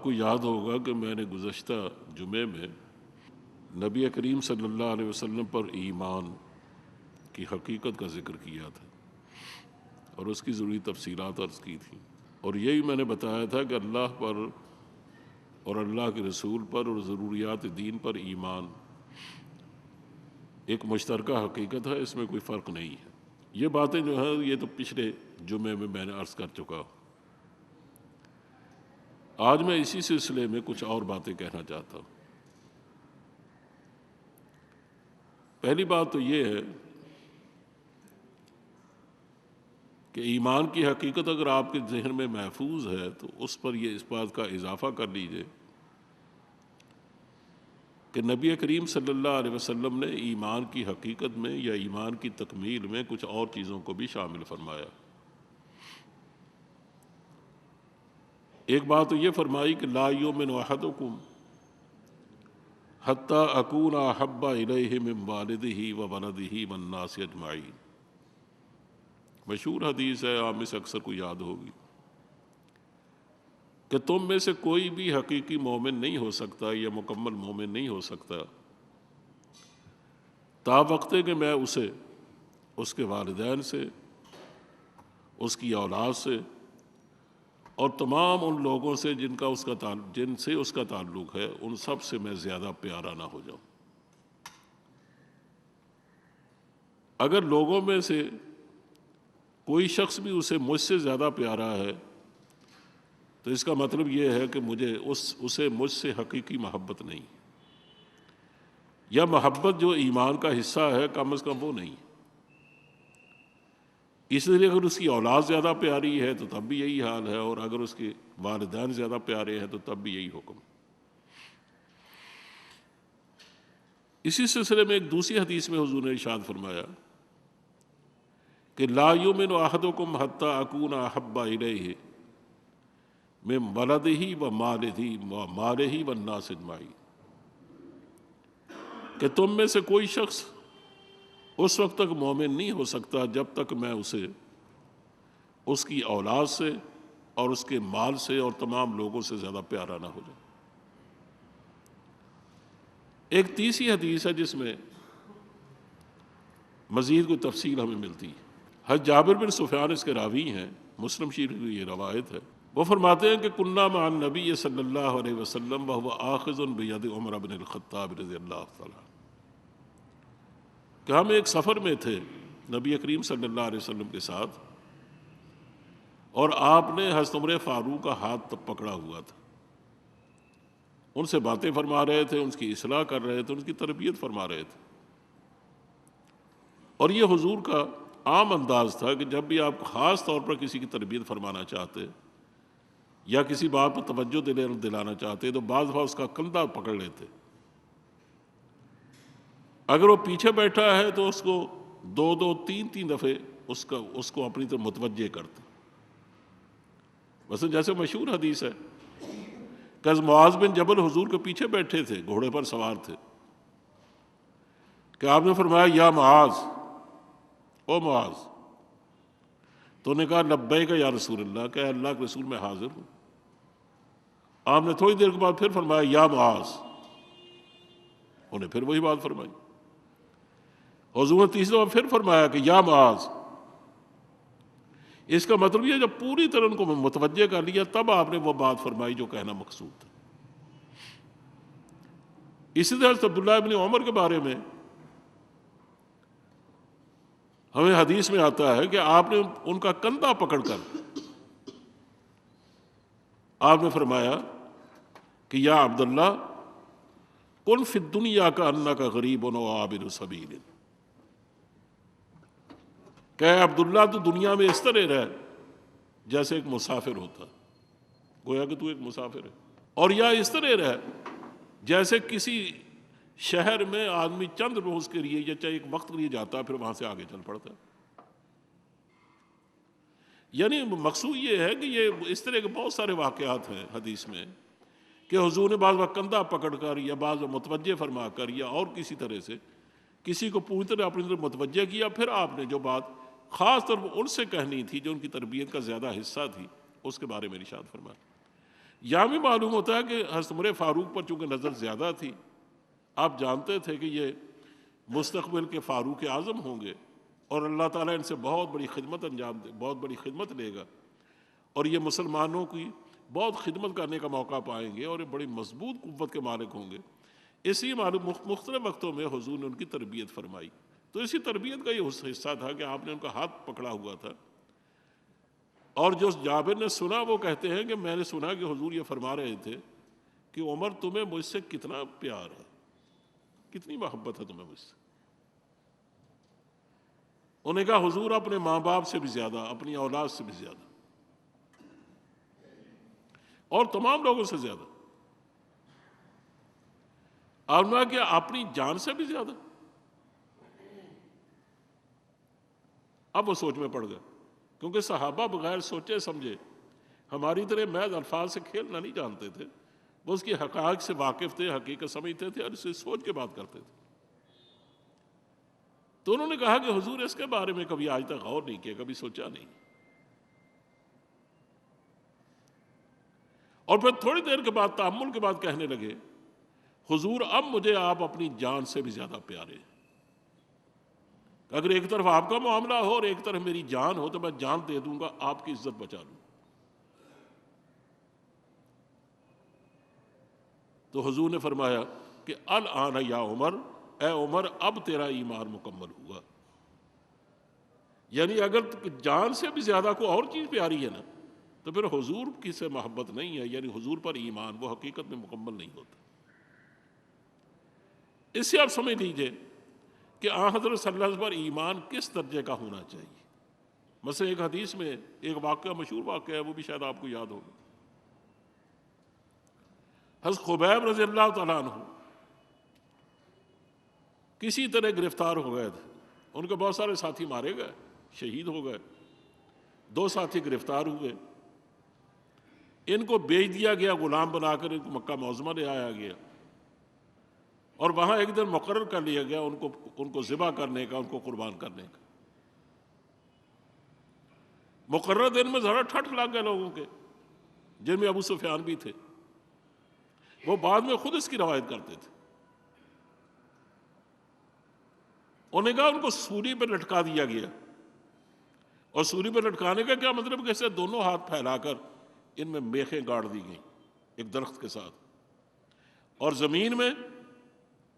آپ کو یاد ہوگا کہ میں نے گزشتہ جمعے میں نبی کریم صلی اللہ علیہ وسلم پر ایمان کی حقیقت کا ذکر کیا تھا اور اس کی ضروری تفصیلات عرض کی تھی، اور یہی میں نے بتایا تھا کہ اللہ پر اور اللہ کے رسول پر اور ضروریات دین پر ایمان ایک مشترکہ حقیقت ہے، اس میں کوئی فرق نہیں ہے۔ یہ باتیں جو ہیں یہ تو پچھلے جمعے میں نے عرض کر چکا ہوں۔ آج میں اسی سلسلے میں کچھ اور باتیں کہنا چاہتا ہوں۔ پہلی بات تو یہ ہے کہ ایمان کی حقیقت اگر آپ کے ذہن میں محفوظ ہے تو اس پر یہ اس بات کا اضافہ کر لیجئے کہ نبی کریم صلی اللہ علیہ وسلم نے ایمان کی حقیقت میں یا ایمان کی تکمیل میں کچھ اور چیزوں کو بھی شامل فرمایا۔ ایک بات تو یہ فرمائی کہ لا یؤمن احدکم حتی اکون احب الیہ من والدہ وولدہ والناس اجمعین۔ مشہور حدیث ہے، آپ میں سے اکثر کو یاد ہوگی کہ تم میں سے کوئی بھی حقیقی مومن نہیں ہو سکتا یا مکمل مومن نہیں ہو سکتا تا وقت کہ میں اسے اس کے والدین سے، اس کی اولاد سے اور تمام ان لوگوں سے جن سے اس کا تعلق ہے ان سب سے میں زیادہ پیارا نہ ہو جاؤں۔ اگر لوگوں میں سے کوئی شخص بھی اسے مجھ سے زیادہ پیارا ہے تو اس کا مطلب یہ ہے کہ اسے مجھ سے حقیقی محبت نہیں، یا محبت جو ایمان کا حصہ ہے کم از کم وہ نہیں۔ اس لیے اگر اس کی اولاد زیادہ پیاری ہے تو تب بھی یہی حال ہے، اور اگر اس کے والدین زیادہ پیارے ہیں تو تب بھی یہی حکم۔ اسی سلسلے میں ایک دوسری حدیث میں حضور نے ارشاد فرمایا کہ لا یؤمن احدکم حتی اکون احب الیہ من ولدہ ومالہ والناس اجمعین، کہ تم میں سے کوئی شخص اس وقت تک مومن نہیں ہو سکتا جب تک میں اسے اس کی اولاد سے اور اس کے مال سے اور تمام لوگوں سے زیادہ پیارا نہ ہو جائے۔ ایک تیسری حدیث ہے جس میں مزید کوئی تفصیل ہمیں ملتی ہے۔ حضرت جابر بن سفیان اس کے راوی ہیں، مسلم شریف کی یہ روایت ہے۔ وہ فرماتے ہیں کہ کنا مع النبی صلی اللہ علیہ وسلم وهو آخذ بید عمر بن الخطاب رضی اللہ تعالیٰ، کہ ہم ایک سفر میں تھے نبی کریم صلی اللہ علیہ وسلم کے ساتھ، اور آپ نے حضرت عمر فاروق کا ہاتھ پکڑا ہوا تھا، ان سے باتیں فرما رہے تھے، ان کی اصلاح کر رہے تھے، ان کی تربیت فرما رہے تھے۔ اور یہ حضور کا عام انداز تھا کہ جب بھی آپ خاص طور پر کسی کی تربیت فرمانا چاہتے یا کسی بات پر توجہ دلانا چاہتے تو بعض دفعہ اس کا کندھا پکڑ لیتے۔ اگر وہ پیچھے بیٹھا ہے تو اس کو دو تین دفعے اس کو اپنی طرف متوجہ کرتے۔ مثلا جیسے مشہور حدیث ہے کہ معاذ بن جبل حضور کے پیچھے بیٹھے تھے، گھوڑے پر سوار تھے، کہ آپ نے فرمایا یا معاذ، او معاذ، تو نے کہا لبیک یا رسول اللہ، کہ اللہ کے رسول میں حاضر ہوں۔ آپ نے تھوڑی دیر کے بعد پھر فرمایا یا معاذ، انہیں پھر وہی بات فرمائی۔ حضور نے تیسری دفعہ پھر فرمایا کہ یا معاذ۔ اس کا مطلب یہ جب پوری طرح ان کو متوجہ کر لیا تب آپ نے وہ بات فرمائی جو کہنا مقصود تھا۔ اسی طرح سے عبداللہ ابن عمر کے بارے میں ہمیں حدیث میں آتا ہے کہ آپ نے ان کا کندھا پکڑ کر آپ نے فرمایا کہ یا عبداللہ کن فی الدنیا کا انک غریب و عابر سبیل، کہ اے عبداللہ تو دنیا میں اس طرح رہ جیسے ایک مسافر ہوتا، گویا کہ تو ایک مسافر ہے، اور یا اس طرح رہ جیسے کسی شہر میں آدمی چند روز کے لیے یا چاہے ایک وقت کے لیے جاتا ہے پھر وہاں سے آگے چل پڑتا ہے۔ یعنی مقصود یہ ہے کہ یہ اس طرح کے بہت سارے واقعات ہیں حدیث میں کہ حضور نے بعض وقت کندھا پکڑ کر یا بعض متوجہ فرما کر یا اور کسی طرح سے کسی کو پوری طرح اپنی طرف متوجہ کیا، پھر آپ نے جو بات خاص طور پر ان سے کہنی تھی جو ان کی تربیت کا زیادہ حصہ تھی اس کے بارے میں ارشاد فرمایا۔ یہاں بھی معلوم ہوتا ہے کہ حضرت عمر فاروق پر چونکہ نظر زیادہ تھی، آپ جانتے تھے کہ یہ مستقبل کے فاروق اعظم ہوں گے اور اللہ تعالیٰ ان سے بہت بڑی خدمت انجام دے، بہت بڑی خدمت لے گا، اور یہ مسلمانوں کی بہت خدمت کرنے کا موقع پائیں گے اور یہ بڑی مضبوط قوت کے مالک ہوں گے۔ اسی معلوم مختلف وقتوں میں حضور نے ان کی تربیت فرمائی۔ تو اسی تربیت کا یہ حصہ تھا کہ آپ نے ان کا ہاتھ پکڑا ہوا تھا، اور جو جابر نے سنا وہ کہتے ہیں کہ میں نے سنا کہ حضور یہ فرما رہے تھے کہ عمر تمہیں مجھ سے کتنا پیار ہے، کتنی محبت ہے تمہیں مجھ سے۔ انہوں نے کہا حضور اپنے ماں باپ سے بھی زیادہ، اپنی اولاد سے بھی زیادہ، اور تمام لوگوں سے زیادہ، اور نہ کہ اپنی جان سے بھی زیادہ۔ اب وہ سوچ میں پڑ گئے، کیونکہ صحابہ بغیر سوچے سمجھے ہماری طرح محض الفاظ سے کھیلنا نہیں جانتے تھے، وہ اس کی حقائق سے واقف تھے، حقیقت سمجھتے تھے اور اسے سوچ کے بات کرتے تھے۔ تو انہوں نے کہا کہ حضور اس کے بارے میں کبھی آج تک غور نہیں کیا، کبھی سوچا نہیں۔ اور پھر تھوڑی دیر کے بعد تأمل کے بعد کہنے لگے حضور اب مجھے آپ اپنی جان سے بھی زیادہ پیارے ہیں۔ اگر ایک طرف آپ کا معاملہ ہو اور ایک طرف میری جان ہو تو میں جان دے دوں گا، آپ کی عزت بچا لوں۔ تو حضور نے فرمایا کہ الآن یا عمر، اے عمر اب تیرا ایمان مکمل ہوا۔ یعنی اگر جان سے بھی زیادہ کوئی اور چیز پیاری ہے نا تو پھر حضور کی سے محبت نہیں ہے، یعنی حضور پر ایمان وہ حقیقت میں مکمل نہیں ہوتا۔ اس سے آپ سمجھ لیجئے کہ آن حضرت صلی اللہ علیہ وسلم پر ایمان کس درجے کا ہونا چاہیے۔ مثلا ایک حدیث میں ایک واقعہ، مشہور واقعہ ہے، وہ بھی شاید آپ کو یاد ہوگا۔ حضرت خبیب رضی اللہ تعالیٰ عنہ کسی طرح گرفتار ہو گئے تھے، ان کے بہت سارے ساتھی مارے گئے، شہید ہو گئے، 2 ساتھی گرفتار ہوئے، ان کو بیچ دیا گیا، غلام بنا کر ان کو مکہ معظمہ لے آیا گیا، اور وہاں ایک دن مقرر کر لیا گیا ان کو ذبح کرنے کا، ان کو قربان کرنے کا۔ مقرر دن میں ذرا ٹھٹ لگ گئے لوگوں کے، جن میں ابو سفیان بھی تھے، وہ بعد میں خود اس کی روایت کرتے تھے۔ انہوں نے کہا ان کو سولی پہ لٹکا دیا گیا، اور سولی پہ لٹکانے کا کیا مطلب کہ اسے دونوں ہاتھ پھیلا کر ان میں میخیں گاڑ دی گئیں ایک درخت کے ساتھ، اور زمین میں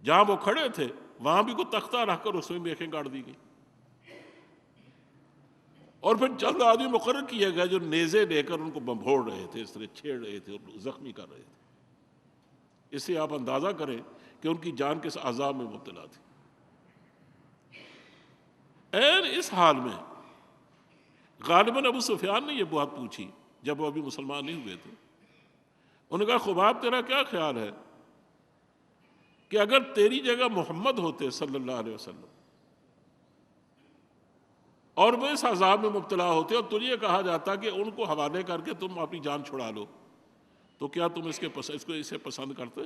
جہاں وہ کھڑے تھے وہاں بھی کوئی تختہ رکھ کر اس میں میخیں گاڑ دی گئیں، اور پھر چند آدمی مقرر کیے گئے جو نیزے لے کر ان کو بمبھوڑ رہے تھے، اس طرح چھیڑ رہے تھے اور زخمی کر رہے تھے۔ اس سے آپ اندازہ کریں کہ ان کی جان کس عذاب میں مبتلا تھی۔ اس حال میں غالباً ابو سفیان نے یہ بات پوچھی جب وہ ابھی مسلمان نہیں ہوئے تھے۔ انہوں نے کہا خباب تیرا کیا خیال ہے کہ اگر تیری جگہ محمد ہوتے صلی اللہ علیہ وسلم اور وہ اس عذاب میں مبتلا ہوتے اور تجھے کہا جاتا کہ ان کو حوالے کر کے تم اپنی جان چھڑا لو، تو کیا تم اسے پسند کرتے؟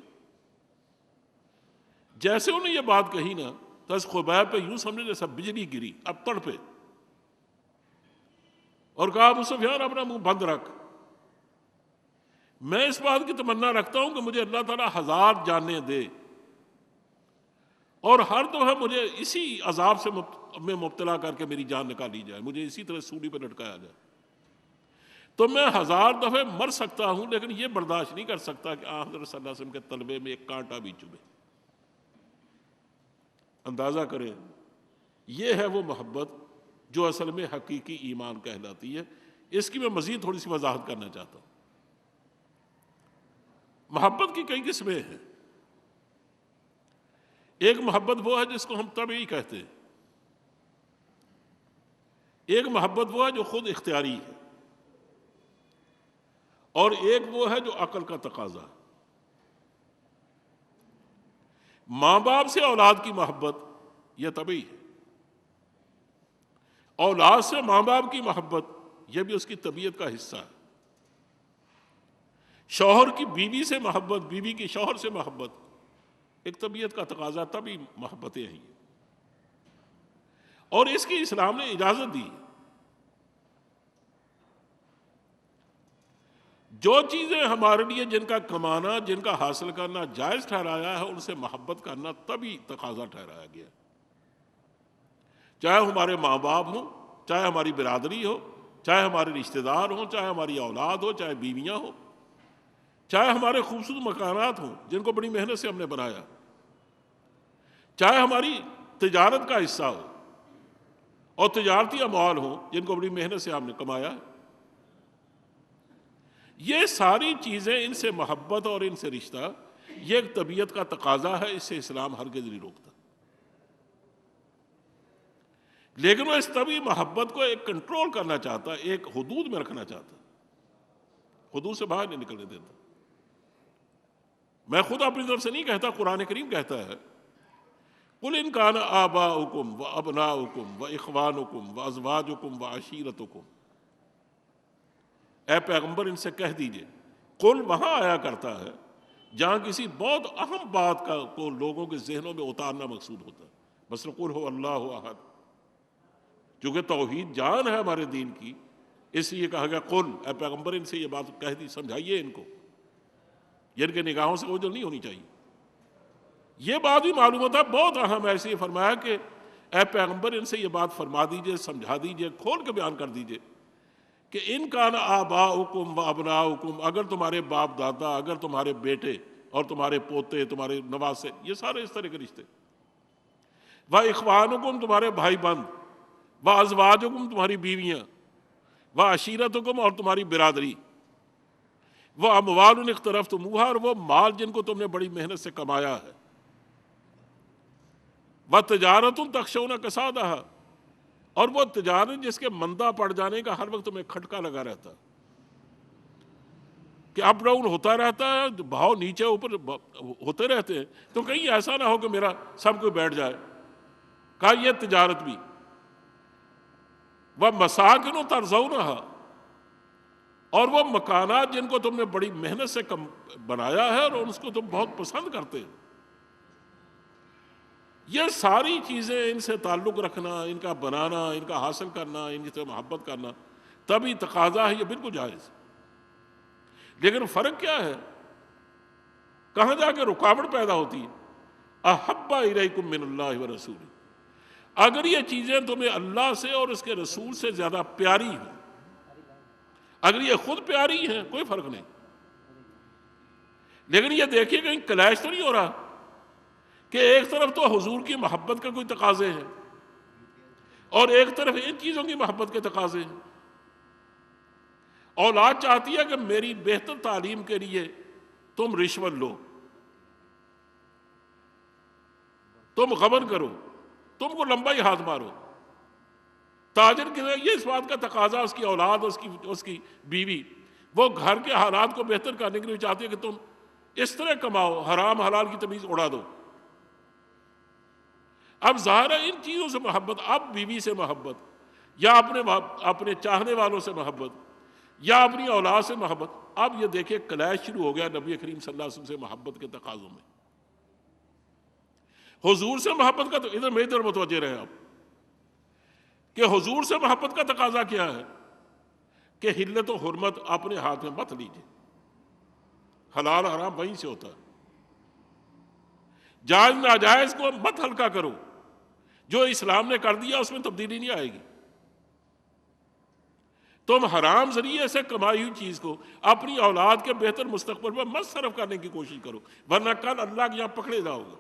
جیسے انہوں نے یہ بات کہی نا تو اس خبیب پہ یوں سمجھے جیسا بجلی گری، اب تڑ پہ، اور کہا ابو سفیان اپنا منہ بند رکھ، میں اس بات کی تمنا رکھتا ہوں کہ مجھے اللہ تعالیٰ 1000 جانیں دے اور ہر دفعہ مجھے اسی عذاب سے میں مبتلا کر کے میری جان نکالی جائے، مجھے اسی طرح سولی پہ لٹکایا جائے، تو میں 1000 دفعہ مر سکتا ہوں لیکن یہ برداشت نہیں کر سکتا کہ آن حضرت صلی اللہ علیہ وسلم کے تلوے میں ایک کانٹا بھی چبھے۔ اندازہ کریں، یہ ہے وہ محبت جو اصل میں حقیقی ایمان کہلاتی ہے۔ اس کی میں مزید تھوڑی سی وضاحت کرنا چاہتا ہوں۔ محبت کی کئی قسمیں ہیں۔ ایک محبت وہ ہے جس کو ہم طبعی کہتے ہیں، ایک محبت وہ ہے جو خود اختیاری ہے، اور ایک وہ ہے جو عقل کا تقاضا ہے۔ ماں باپ سے اولاد کی محبت یہ طبعی ہے، اولاد سے ماں باپ کی محبت یہ بھی اس کی طبیعت کا حصہ ہے، شوہر کی بیوی سے محبت، بیوی کی شوہر سے محبت ایک طبیعت کا تقاضا، طبعی محبتیں ہیں، اور اس کی اسلام نے اجازت دی۔ جو چیزیں ہمارے لیے جن کا کمانا، جن کا حاصل کرنا جائز ٹھہرایا ہے، ان سے محبت کرنا تبھی تقاضا ٹھہرایا گیا، چاہے ہمارے ماں باپ ہوں، چاہے ہماری برادری ہو، چاہے ہمارے رشتہ دار ہوں، چاہے ہماری اولاد ہو، چاہے بیویاں ہوں، چاہے ہمارے خوبصورت مکانات ہوں جن کو بڑی محنت سے ہم نے بنایا، چاہے ہماری تجارت کا حصہ ہو اور تجارتی اموال ہوں جن کو بڑی محنت سے ہم نے کمایا، یہ ساری چیزیں، ان سے محبت اور ان سے رشتہ، یہ ایک طبیعت کا تقاضا ہے، اس سے اسلام ہرگز نہیں روکتا۔ لیکن وہ اس طبعی محبت کو ایک کنٹرول کرنا چاہتا ہے، ایک حدود میں رکھنا چاہتا ہے، حدود سے باہر نہیں نکلنے دیتا۔ میں خود اپنی طرف سے نہیں کہتا، قرآن کریم کہتا ہے قُلْ إِنْ كَانَ آبَاؤُكُمْ وَأَبْنَاؤُكُمْ وَإِخْوَانُكُمْ وَأَزْوَاجُكُمْ وَعَشِيرَتُكُمْ، اے پیغمبر ان سے کہہ دیجئے، قل وہاں آیا کرتا ہے جہاں کسی بہت اہم بات کو لوگوں کے ذہنوں میں اتارنا مقصود ہوتا ہے، مثلا قل هو اللہ احد، چونکہ توحید جان ہے ہمارے دین کی، اس لیے کہا گیا قل، اے پیغمبر ان سے یہ بات کہہ دی، سمجھائیے ان کو، یہ ان کے نگاہوں سے اوجھل نہیں ہونی چاہیے۔ یہ بات بھی معلوم ہوتا ہے بہت اہم ہے، ایسے فرمایا کہ اے پیغمبر ان سے یہ بات فرما دیجئے، سمجھا دیجئے، کھول کے بیان کر دیجئے کہ ان کان آباؤکم و ابناؤکم، اگر تمہارے باپ دادا، اگر تمہارے بیٹے اور تمہارے پوتے، تمہارے نواسے، یہ سارے اس طرح کے رشتے، و اخوانکم، تمہارے بھائی بند، و ازواجکم، تمہاری بیویاں، و عشیرتکم، اور تمہاری برادری، و اموال اقترفتموہا، اور وہ مال جن کو تم نے بڑی محنت سے کمایا ہے، و تجارت تخشون کسادہا، اور وہ تجارت جس کے مندہ پڑ جانے کا ہر وقت تمہیں کھٹکا لگا رہتا کہ اپ ڈاؤن ہوتا رہتا ہے، بھاؤ نیچے اوپر ہوتے رہتے ہیں، تو کہیں ایسا نہ ہو کہ میرا سب کوئی بیٹھ جائے، کہا یہ تجارت بھی، وَمَسَاكِنُ تَرْضَوْنَهَا، اور وہ مکانات جن کو تم نے بڑی محنت سے بنایا ہے اور اس کو تم بہت پسند کرتے ہو، یہ ساری چیزیں، ان سے تعلق رکھنا، ان کا بنانا، ان کا حاصل کرنا، ان سے محبت کرنا تبھی تقاضا ہے، یہ بالکل جائز۔ لیکن فرق کیا ہے، کہاں جا کے رکاوٹ پیدا ہوتی ہے، احب الیکم من اللہ ورسولہ، اگر یہ چیزیں تمہیں اللہ سے اور اس کے رسول سے زیادہ پیاری ہیں، اگر یہ خود پیاری ہیں کوئی فرق نہیں، لیکن یہ دیکھیے کہیں کلیش تو نہیں ہو رہا کہ ایک طرف تو حضور کی محبت کا کوئی تقاضے ہیں اور ایک طرف ان چیزوں کی محبت کے تقاضے ہیں۔ اولاد چاہتی ہے کہ میری بہتر تعلیم کے لیے تم رشوت لو، تم غبن کرو، تم کو لمبا ہی ہاتھ مارو، تاجر کے یہ اس بات کا تقاضا، اس کی اولاد، اس کی بیوی، وہ گھر کے حالات کو بہتر کرنے کے لیے چاہتی ہے کہ تم اس طرح کماؤ، حرام حلال کی تمیز اڑا دو۔ اب ظاہر ہے ان چیزوں سے محبت، اب بیوی سے محبت، یا اپنے چاہنے والوں سے محبت، یا اپنی اولاد سے محبت، اب یہ دیکھیں کلیش شروع ہو گیا نبی کریم صلی اللہ علیہ وسلم سے محبت کے تقاضوں میں۔ حضور سے محبت کا تو ادھر میری طرف متوجہ رہے آپ کہ حضور سے محبت کا تقاضا کیا ہے کہ حلت و حرمت اپنے ہاتھ میں مت لیجیے، حلال حرام وہیں سے ہوتا ہے، جائز ناجائز کو مت ہلکا کرو، جو اسلام نے کر دیا اس میں تبدیلی نہیں آئے گی۔ تم حرام ذریعے سے کمائی ہوئی چیز کو اپنی اولاد کے بہتر مستقبل پر مت صرف کرنے کی کوشش کرو، ورنہ کل اللہ کے یہاں پکڑے جاؤ گے۔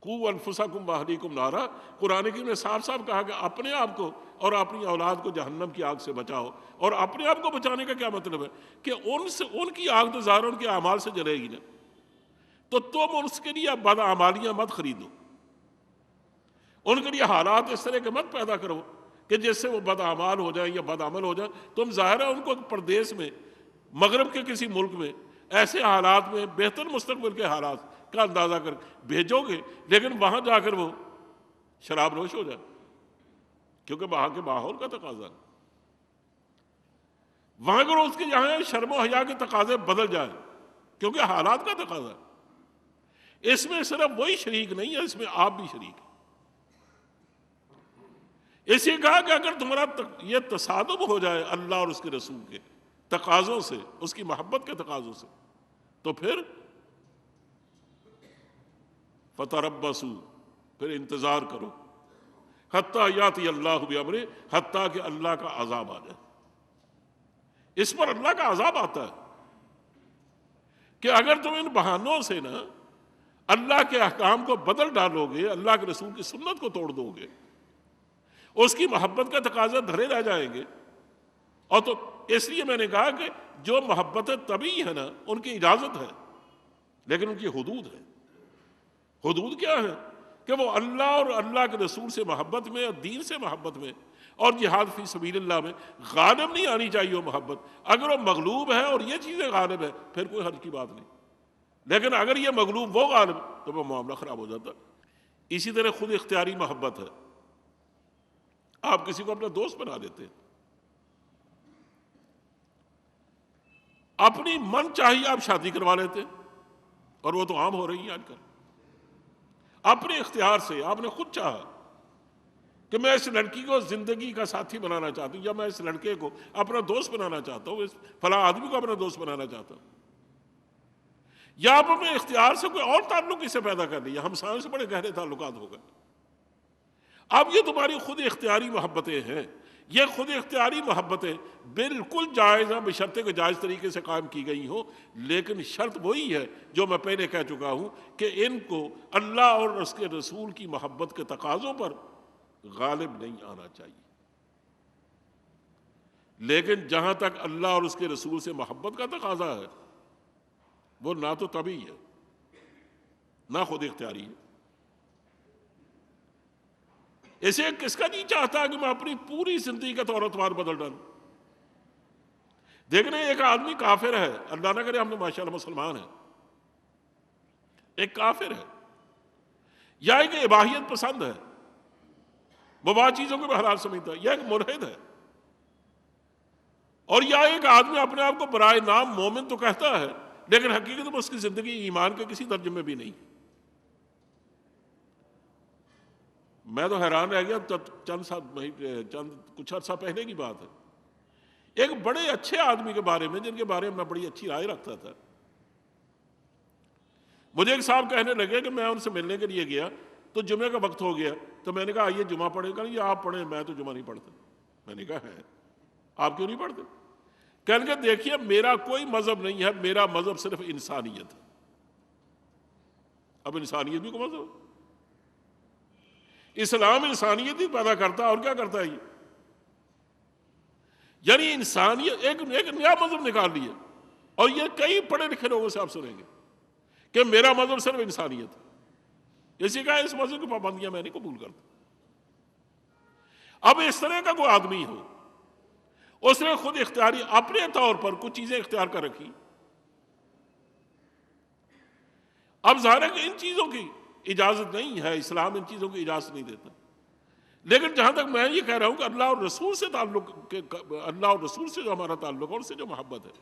قُوُّ أَنفُسَكُمْ وَأَهْلِيكُمْ نَارًا، قرآن کریم نے صاف صاف کہا کہ اپنے آپ کو اور اپنی اولاد کو جہنم کی آگ سے بچاؤ، اور اپنے آپ کو بچانے کا کیا مطلب ہے کہ ان کی آگ تو ظاہر ان کے اعمال سے جلے گی نا، تو تم اس کے لیے بدعمالیاں مت خریدو، ان کے لیے حالات اس طرح کے مت پیدا کرو کہ جس سے وہ بدعمال ہو جائیں یا بدعمل ہو جائیں۔ تم ظاہر ہے ان کو پردیس میں، مغرب کے کسی ملک میں، ایسے حالات میں بہتر مستقبل کے حالات کا اندازہ کر بھیجو گے، لیکن وہاں جا کر وہ شراب نوش ہو جائے، کیونکہ وہاں کے ماحول کا تقاضا ہے، وہاں اگر اس کے یہاں شرم و حیا کے تقاضے بدل جائیں کیونکہ حالات کا تقاضا ہے۔ اس میں صرف وہی شریک نہیں ہے، اس میں آپ بھی شریک ہیں۔ اسی کہا کہ اگر تمہارا یہ تصادم ہو جائے اللہ اور اس کے رسول کے، تقاضوں سے، اس کی محبت کے تقاضوں سے، تو پھر فتربصوا، پھر انتظار کرو، حتیٰ یاتی اللہ بامرہ، حتیٰ کہ اللہ کا عذاب آ جائے۔ اس پر اللہ کا عذاب آتا ہے کہ اگر تم ان بہانوں سے نا اللہ کے احکام کو بدل ڈالو گے، اللہ کے رسول کی سنت کو توڑ دو گے، اس کی محبت کا تقاضا دھرے رہ جائیں گے۔ اور تو اس لیے میں نے کہا کہ جو محبت طبیعی ہے نا ان کی اجازت ہے، لیکن ان کی حدود ہے۔ حدود کیا ہے؟ کہ وہ اللہ اور اللہ کے رسول سے محبت میں اور دین سے محبت میں اور جہاد فی سبیل اللہ میں غالب نہیں آنی چاہیے وہ محبت۔ اگر وہ مغلوب ہے اور یہ چیزیں غالب ہے پھر کوئی حرج کی بات نہیں، لیکن اگر یہ مغلوب وہ غالب تو وہ معاملہ خراب ہو جاتا۔ اسی طرح خود اختیاری محبت ہے، آپ کسی کو اپنا دوست بنا لیتے ہیں، اپنی من چاہیے آپ شادی کروا لیتے، اور وہ تو عام ہو رہی ہے آج کل۔ اپنے اختیار سے آپ نے خود چاہا کہ میں اس لڑکی کو زندگی کا ساتھی بنانا چاہتا ہوں، یا میں اس لڑکے کو اپنا دوست بنانا چاہتا ہوں، اس فلاں آدمی کو اپنا دوست بنانا چاہتا ہوں، یا آپ اپنے اختیار سے کوئی اور تعلق اسے پیدا کر لیا، ہمسایوں سے بڑے گہرے تعلقات ہو گئے۔ اب یہ تمہاری خود اختیاری محبتیں ہیں، یہ خود اختیاری محبتیں بالکل جائز ہیں، بشرطے کہ جائز طریقے سے قائم کی گئی ہوں، لیکن شرط وہی ہے جو میں پہلے کہہ چکا ہوں کہ ان کو اللہ اور اس کے رسول کی محبت کے تقاضوں پر غالب نہیں آنا چاہیے۔ لیکن جہاں تک اللہ اور اس کے رسول سے محبت کا تقاضا ہے وہ نہ تو طبیعی ہے نہ خود اختیاری ہے۔ اسے کس کا نہیں چاہتا کہ میں اپنی پوری زندگی کا طور و تمہار بدل ڈالوں؟ دیکھنا ایک آدمی کافر ہے، اللہ نہ کرے ہم نے ماشاءاللہ مسلمان ہیں، ایک کافر ہے یا ایک اباحیت پسند ہے، مباح چیزوں کو بھی حلال سمجھتا ہے، یا ایک ملحد ہے، اور یا ایک آدمی اپنے آپ کو برائے نام مومن تو کہتا ہے لیکن حقیقت میں اس کی زندگی ایمان کے کسی درجے میں بھی نہیں۔ میں تو حیران رہ گیا، کچھ عرصہ پہلے کی بات ہے، ایک بڑے اچھے آدمی کے بارے میں جن کے بارے میں میں بڑی اچھی رائے رکھتا تھا، مجھے ایک صاحب کہنے لگے کہ میں ان سے ملنے کے لیے گیا تو جمعے کا وقت ہو گیا، تو میں نے کہا آئیے جمعہ پڑھیں گا، یہ آپ پڑھیں، میں تو جمعہ نہیں پڑھتا۔ میں نے کہا ہے، آپ کیوں نہیں پڑھتے؟ کہنے کہ دیکھیے میرا کوئی مذہب نہیں ہے، میرا مذہب صرف انسانیت ہے۔ اب انسانیت بھی کوئی مذہب ہے؟ اسلام انسانیت ہی پیدا کرتا ہے، اور کیا کرتا ہے یہ؟ یعنی انسانیت ایک نیا مذہب نکال لیا، اور یہ کئی پڑھے لکھے لوگوں سے آپ سنیں گے کہ میرا مذہب صرف انسانیت ہے۔ اسی کا اس مذہب کی پابندیاں میں نہیں قبول کرتا۔ اب اس طرح کا کوئی آدمی ہو، اس نے خود اختیاری اپنے طور پر کچھ چیزیں اختیار کر رکھی، اب ظاہر ہے کہ ان چیزوں کی اجازت نہیں ہے، اسلام ان چیزوں کی اجازت نہیں دیتا، لیکن جہاں تک میں یہ کہہ رہا ہوں کہ اللہ اور رسول سے اللہ اور رسول سے جو ہمارا تعلق ہے، ان سے جو محبت ہے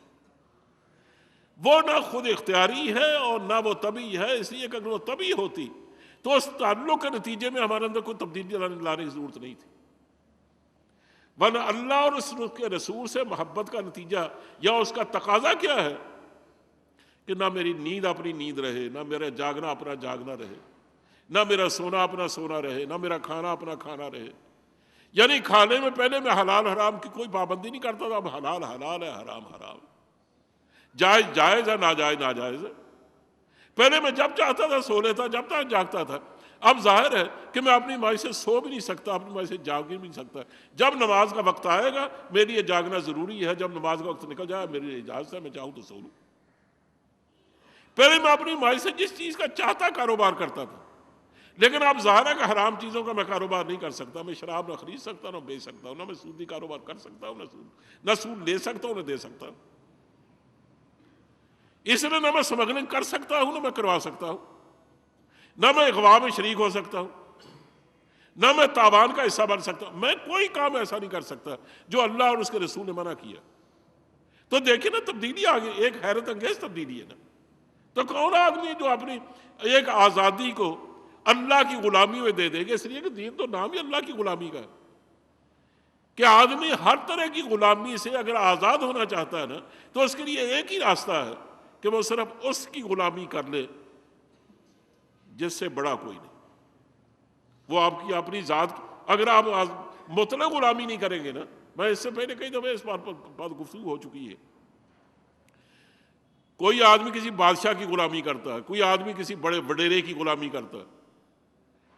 وہ نہ خود اختیاری ہے اور نہ وہ طبیعی ہے۔ اس لیے کہ اگر وہ طبیعی ہوتی تو اس تعلق کے نتیجے میں ہمارے اندر کوئی تبدیلی لانے کی ضرورت نہیں تھی، ورنہ اللہ اور اس کے رسول سے محبت کا نتیجہ یا اس کا تقاضا کیا ہے کہ نہ میری نیند اپنی نیند رہے، نہ میرا جاگنا اپنا جاگنا رہے، نہ میرا سونا اپنا سونا رہے، نہ میرا کھانا اپنا کھانا رہے۔ یعنی کھانے میں پہلے میں حلال حرام کی کوئی پابندی نہیں کرتا تھا، اب حلال حلال ہے، حرام حرام، جائز جائز ہے، ناجائز ناجائز ہے۔ پہلے میں جب چاہتا تھا سو لیتا، جب تک جاگتا تھا۔ اب ظاہر ہے کہ میں اپنی مائی سے سو بھی نہیں سکتا، اپنی مائی سے جاگ بھی نہیں سکتا۔ جب نماز کا وقت آئے گا میری یہ جاگنا ضروری ہے، جب نماز کا وقت نکل جائے میری اجازت ہے، میں چاہوں تو سو لوں۔ پہلے میں اپنی مائی سے جس چیز کا چاہتا کاروبار کرتا تھا، لیکن اب ظاہر ہے کہ حرام چیزوں کا میں کاروبار نہیں کر سکتا، میں شراب نہ خرید سکتا، نہ بیچ سکتا ہوں، نہ میں سودی کاروبار کر سکتا ہوں، نہ سود لے سکتا ہوں، نہ دے سکتا ہوں۔ اس لیے نہ میں سمگلنگ کر سکتا ہوں، نہ میں کروا سکتا ہوں، نہ میں اغوا میں شریک ہو سکتا ہوں، نہ میں تاوان کا حصہ بن سکتا ہوں۔ میں کوئی کام ایسا نہیں کر سکتا جو اللہ اور اس کے رسول نے منع کیا۔ تو دیکھیں نا تبدیلی آ گئی، ایک حیرت انگیز تبدیلی ہے نا۔ تو کون آدمی جو اپنی ایک آزادی کو اللہ کی غلامی میں دے دے گا؟ اس لیے کہ دین تو نام ہی اللہ کی غلامی کا ہے کہ آدمی ہر طرح کی غلامی سے اگر آزاد ہونا چاہتا ہے نا تو اس کے لیے ایک ہی راستہ ہے کہ وہ صرف اس کی غلامی کر لے جس سے بڑا کوئی نہیں. وہ آپ کی اپنی ذات اگر آپ مطلق غلامی نہیں کریں گے نا، میں اس سے پہلے کئی دفعہ اس بات پر گفتگو ہو چکی ہے، کوئی آدمی کسی بادشاہ کی غلامی کرتا ہے، کوئی آدمی کسی بڑے وڈیرے کی غلامی کرتا ہے،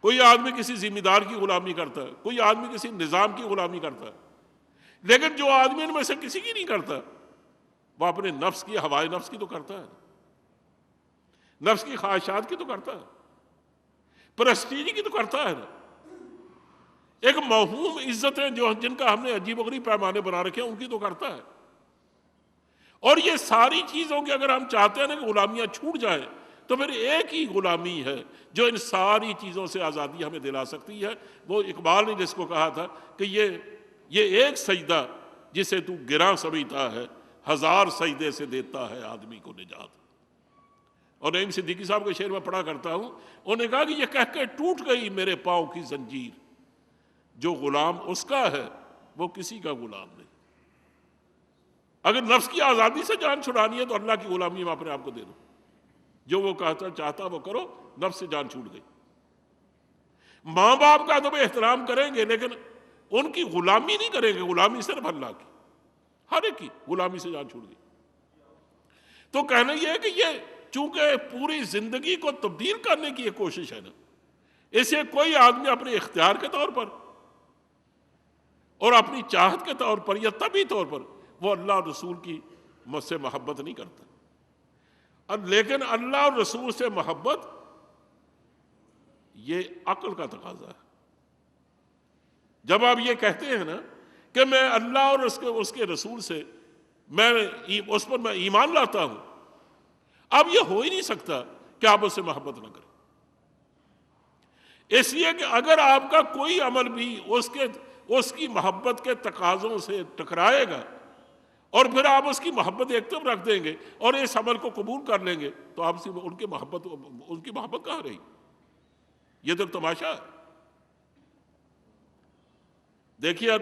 کوئی آدمی کسی ذمہ دار کی غلامی کرتا ہے، کوئی آدمی کسی نظام کی غلامی کرتا ہے، لیکن جو آدمی ان میں سے کسی کی نہیں کرتا وہ اپنے نفس کی، ہوائے نفس کی تو کرتا ہے، نفس کی خواہشات کی تو کرتا ہے، پرسٹیج کی تو کرتا ہے نا. ایک موہوم عزتیں جو جن کا ہم نے عجیب و غریب پیمانے بنا رکھے ہیں ان کی تو کرتا ہے. اور یہ ساری چیزوں کی اگر ہم چاہتے ہیں نا کہ غلامیاں چھوٹ جائیں تو پھر ایک ہی غلامی ہے جو ان ساری چیزوں سے آزادی ہمیں دلا سکتی ہے. وہ اقبال نے جس کو کہا تھا کہ یہ ایک سجدہ جسے تو گراں سمجھتا ہے، ہزار سجدے سے دیتا ہے آدمی کو نجات. اور نعیم صدیقی صاحب کے شعر میں پڑھا کرتا ہوں، انہوں نے کہا کہ یہ کہہ کے ٹوٹ گئی میرے پاؤں کی زنجیر، جو غلام اس کا ہے وہ کسی کا غلام نہیں. اگر نفس کی آزادی سے جان چھڑانی ہے تو اللہ کی غلامی میں اپنے آپ کو دے دو، جو وہ چاہتا وہ کرو، نفس سے جان چھوٹ گئی. ماں باپ کا ادب احترام کریں گے لیکن ان کی غلامی نہیں کریں گے، غلامی صرف اللہ کی، ہر ایک کی غلامی سے جان چھوٹ گئی. تو کہنا یہ ہے کہ یہ چونکہ پوری زندگی کو تبدیل کرنے کی ایک کوشش ہے نا، اسے کوئی آدمی اپنے اختیار کے طور پر اور اپنی چاہت کے طور پر یا طبعی طور پر وہ اللہ اور رسول کی سے محبت نہیں کرتا. لیکن اللہ اور رسول سے محبت یہ عقل کا تقاضا ہے. جب آپ یہ کہتے ہیں نا کہ میں اللہ اور اس کے رسول سے اس پر میں ایمان لاتا ہوں، اب یہ ہو ہی نہیں سکتا کہ آپ اس سے محبت نہ کریں. اس لیے کہ اگر آپ کا کوئی عمل بھی اس کی محبت کے تقاضوں سے ٹکرائے گا اور پھر آپ اس کی محبت ایک طرف رکھ دیں گے اور اس عمل کو قبول کر لیں گے تو آپ سے ان کی محبت کہاں رہی؟ یہ تو تماشا ہے. دیکھیے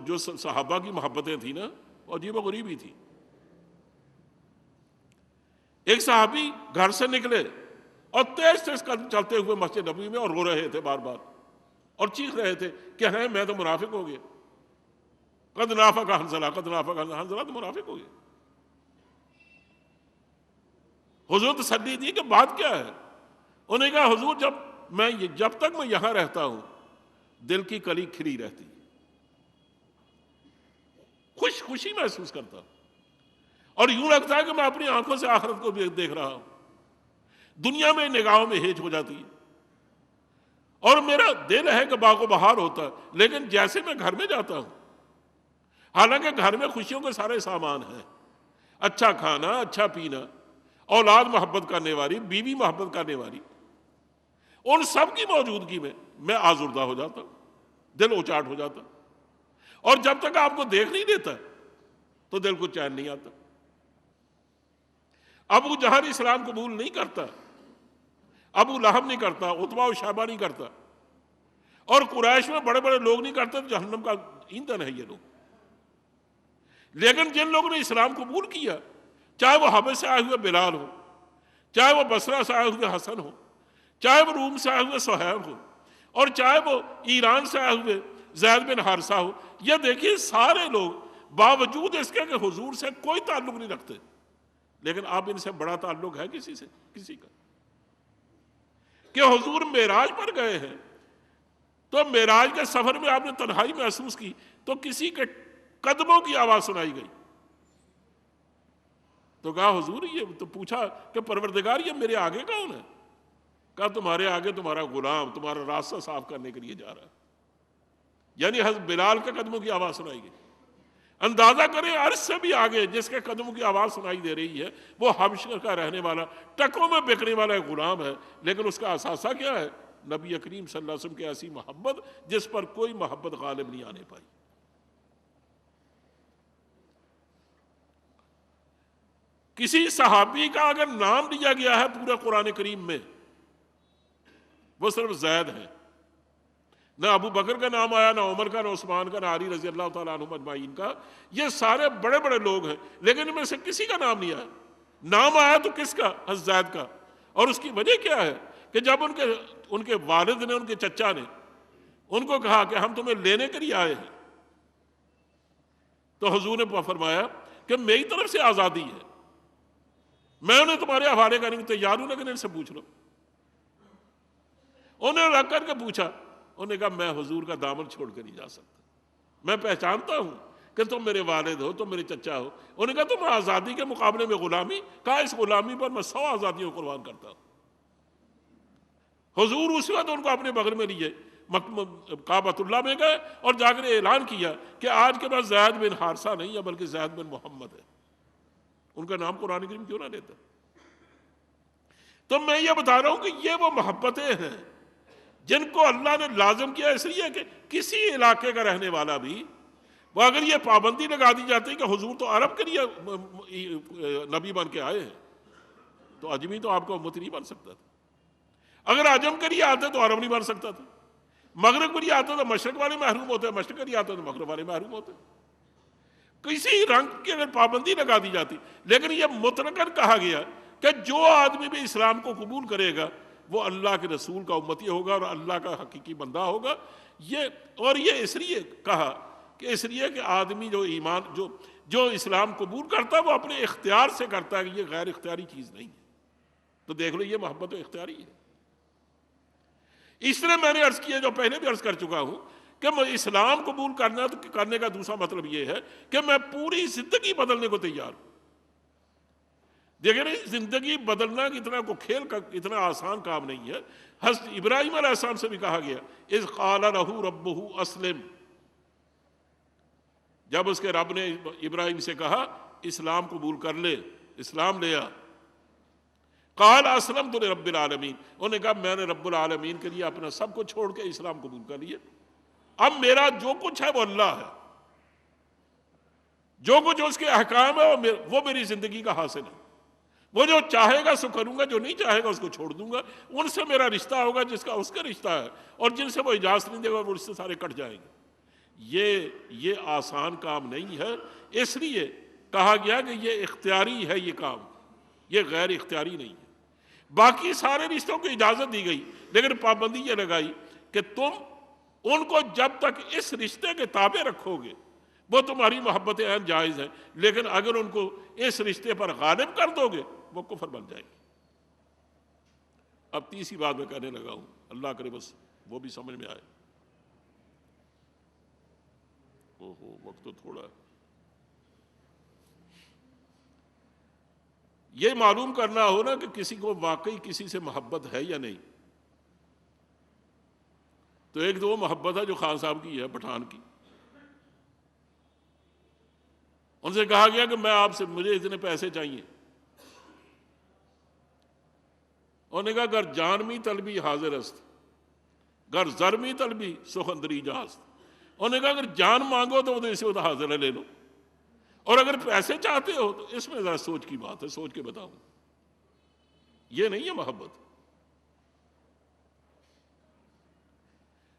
جو صحابہ کی محبتیں تھیں نا وہ عجیب و غریب ہی تھی. ایک صحابی گھر سے نکلے اور تیز تیز چلتے ہوئے مسجد نبوی میں اور رو رہے تھے بار بار اور چیخ رہے تھے کہ ہیں میں تو منافق ہو گیا، قد نافق حنظلہ، قد نافق حنظلہ تو منافق ہو گیا. حضور تسلی دی کہ بات کیا ہے؟ انہوں نے کہا حضور جب تک میں یہاں رہتا ہوں دل کی کلی کھلی رہتی، خوشی محسوس کرتا ہوں اور یوں لگتا ہے کہ میں اپنی آنکھوں سے آخرت کو دیکھ رہا ہوں. دنیا میں نگاہوں میں ہیج ہو جاتی ہے اور میرا دل ہے کہ باغ و بہار ہوتا ہے، لیکن جیسے میں گھر میں جاتا ہوں، حالانکہ گھر میں خوشیوں کے سارے سامان ہیں، اچھا کھانا، اچھا پینا، اولاد محبت کرنے والی، بیوی محبت کرنے والی، ان سب کی موجودگی میں آزردہ ہو جاتا ہوں، دل اچاٹ ہو جاتا. اور جب تک آپ کو دیکھ نہیں دیتا تو دل کو چین نہیں آتا. ابو جہل اسلام قبول نہیں کرتا، ابو لہب نہیں کرتا، عتبہ و شیبہ نہیں کرتا، اور قریش میں بڑے بڑے لوگ نہیں کرتے، تو جہنم کا ایندھن ہے یہ لوگ. لیکن جن لوگوں نے اسلام قبول کیا، چاہے وہ حبش سے آئے ہوئے بلال ہو، چاہے وہ بصرہ سے آئے ہوئے حسن ہو، چاہے وہ روم سے آئے ہوئے صہیب ہو، اور چاہے وہ ایران سے آئے ہوئے زید بن حارثہ ہو، یہ دیکھیے سارے لوگ باوجود اس کے کہ حضور سے کوئی تعلق نہیں رکھتے، لیکن آپ ان سے بڑا تعلق ہے کسی کا کہ حضور معراج پر گئے ہیں تو معراج کے سفر میں آپ نے تنہائی محسوس کی تو کسی کے قدموں کی آواز سنائی گئی تو کہا حضور یہ تو پوچھا کہ پروردگار یہ میرے آگے کون ہے؟ کہا تمہارے آگے تمہارا غلام تمہارا راستہ صاف کرنے کے لیے جا رہا ہے. یعنی حضرت بلال کے قدموں کی آواز سنائی گئی. اندازہ کریں عرش سے بھی آگے جس کے قدموں کی آواز سنائی دے رہی ہے وہ حبش کا رہنے والا ٹکوں میں بکنے والا ایک غلام ہے، لیکن اس کا اثاثہ کیا ہے؟ نبی کریم صلی اللہ علیہ وسلم کی ایسی محبت جس پر کوئی محبت غالب نہیں آنے پائی. کسی صحابی کا اگر نام لیا گیا ہے پورے قرآن کریم میں وہ صرف زید ہے. نہ ابو بکر کا نام آیا، نہ عمر کا، نہ عثمان کا، نہ علی رضی اللہ تعالیٰ عنہم اجمعین کا. یہ سارے بڑے بڑے لوگ ہیں، لیکن ان میں سے کسی کا نام نہیں آیا. نام آیا تو کس کا؟ حضرت زید کا. اور اس کی وجہ کیا ہے کہ جب ان کے والد نے، ان کے چچا نے ان کو کہا کہ ہم تمہیں لینے کے لیے آئے ہیں، تو حضور نے فرمایا کہ میری طرف سے آزادی ہے، میں انہیں تمہارے حوالے کرنے کو تیار ہوں، لیکن ان سے پوچھ لو. انہوں نے رکھ کر کے پوچھا، انہوں نے کہا میں حضور کا دامن چھوڑ کر نہیں جا سکتا، میں پہچانتا ہوں کہ تم میرے والد ہو، تم میرے چچا ہو. انہوں نے کہا تم آزادی کے مقابلے میں غلامی؟ کہا اس غلامی پر میں 100 آزادیوں کو قربان کرتا ہوں. حضور اسی وقت ان کو اپنے بغل میں لیے کعبۃ اللہ میں گئے اور جا کر اعلان کیا کہ آج کے بعد زید بن حارثہ نہیں ہے بلکہ زید بن محمد ہے. ان کا نام قرآن کریم کیوں نہ لیتا؟ تو میں یہ بتا رہا ہوں کہ یہ وہ محبتیں ہیں جن کو اللہ نے لازم کیا، اس لیے کہ کسی علاقے کا رہنے والا بھی وہ اگر یہ پابندی لگا دی جاتی کہ حضور تو عرب کے لیے نبی بن کے آئے ہیں، تو اجمی تو آپ کا امتی نہیں بن سکتا تھا. اگر عجم کے لیے آتے تو عرب نہیں بن سکتا تھا. مغرب کے لیے آتے تو مشرق والے محروم ہوتے، مشرق کے لیے آتے تو مغرب والے محروم ہوتے. کسی رنگ کی اگر پابندی لگا دی جاتی، لیکن یہ مطلقاً کہا گیا کہ جو آدمی بھی اسلام کو قبول کرے گا وہ اللہ کے رسول کا امتی ہوگا اور اللہ کا حقیقی بندہ ہوگا. یہ اس لیے کہا کہ اس لیے کہ آدمی جو اسلام قبول کرتا ہے وہ اپنے اختیار سے کرتا ہے، کہ یہ غیر اختیاری چیز نہیں ہے. تو دیکھ لو یہ محبت اختیاری ہے. اس طرح میں نے عرض کیا، جو پہلے بھی عرض کر چکا ہوں، کہ اسلام قبول کرنے کا دوسرا مطلب یہ ہے کہ میں پوری زندگی بدلنے کو تیار ہوں. دیکھیں نا، زندگی بدلنا اتنا آسان کام نہیں ہے. حضرت ابراہیم علیہ السلام سے بھی کہا گیا اذ قال لہ ربہ اسلم، جب اس کے رب نے ابراہیم سے کہا اسلام قبول کر لے، اسلام لے آ. قال اسلمت لرب العالمین، انہوں نے کہا میں نے رب العالمین کے لیے اپنا سب کو چھوڑ کے اسلام قبول کر لیا. اب میرا جو کچھ ہے وہ اللہ ہے، جو کچھ اس کے احکام ہے وہ میری زندگی کا حاصل ہے. وہ جو چاہے گا سو کروں گا، جو نہیں چاہے گا اس کو چھوڑ دوں گا. ان سے میرا رشتہ ہوگا جس کا اس کا رشتہ ہے، اور جن سے وہ اجازت نہیں دے گا وہ رشتے سارے کٹ جائیں گے. یہ آسان کام نہیں ہے، اس لیے کہا گیا کہ یہ اختیاری ہے، یہ کام یہ غیر اختیاری نہیں ہے. باقی سارے رشتوں کو اجازت دی گئی، لیکن پابندی یہ لگائی کہ تم ان کو جب تک اس رشتے کے تابع رکھو گے وہ تمہاری محبت عین جائز ہے، لیکن اگر ان کو اس رشتے پر غالب کر دو گے وہ کفر بن جائے گی. اب تیسری بات میں کہنے لگا ہوں، اللہ کرے بس وہ بھی سمجھ میں آئے. وقت تو تھوڑا ہے. یہ معلوم کرنا ہو نا کہ کسی کو واقعی کسی سے محبت ہے یا نہیں. تو ایک تو وہ محبت ہے جو خان صاحب کی ہے، پٹھان کی. ان سے کہا گیا کہ مجھے اتنے پیسے چاہیے. انہوں نے کہا گر جانمی طلبی حاضر است، گر زرمی طلبی سخندری جاست. انہوں نے کہا اگر جان مانگو تو اسے وہ حاضر ہے، لے لو، اور اگر پیسے چاہتے ہو تو اس میں ذرا سوچ کی بات ہے، سوچ کے بتاؤں. یہ نہیں ہے محبت.